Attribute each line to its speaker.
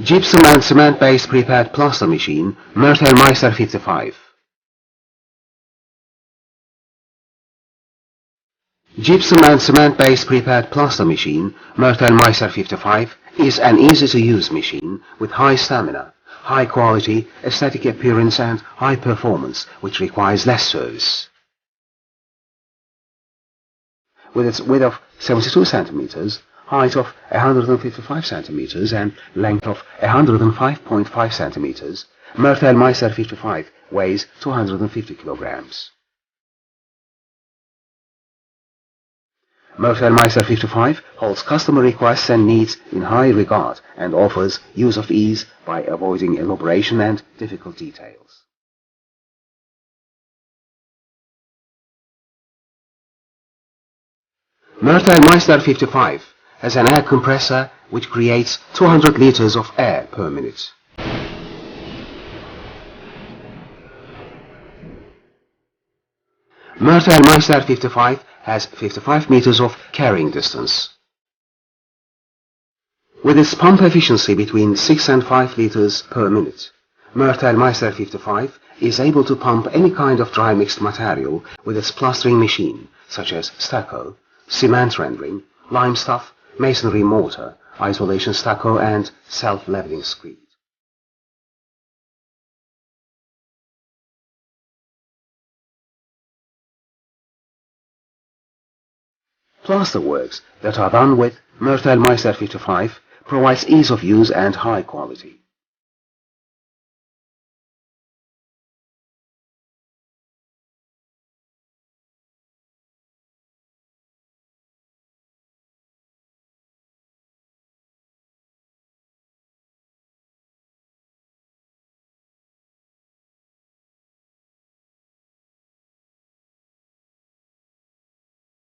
Speaker 1: Gypsum and cement-based prepared plaster machine, Mesin 55. Gypsum and cement-based prepared plaster machine, Mesin 55, is an easy-to-use machine with high stamina, high quality, aesthetic appearance and high performance, which requires less service. With its width of 72 centimeters, height of 155 centimeters and length of 105.5 centimeters, Mesin 55 weighs 250 kilograms. Mesin 55 holds customer requests and needs in high regard and offers use of ease by avoiding elaboration and difficult details. Mesin 55 has an air compressor which creates 200 liters of air per minute. Mesin 55 has 55 meters of carrying distance. With its pump efficiency between 6 and 5 liters per minute, Mesin 55 is able to pump any kind of dry mixed material with its plastering machine, such as stucco, cement rendering, lime stuff, masonry mortar, isolation stucco and self-leveling screed. Plaster works that are done with Mesin 55 provides ease of use and high quality.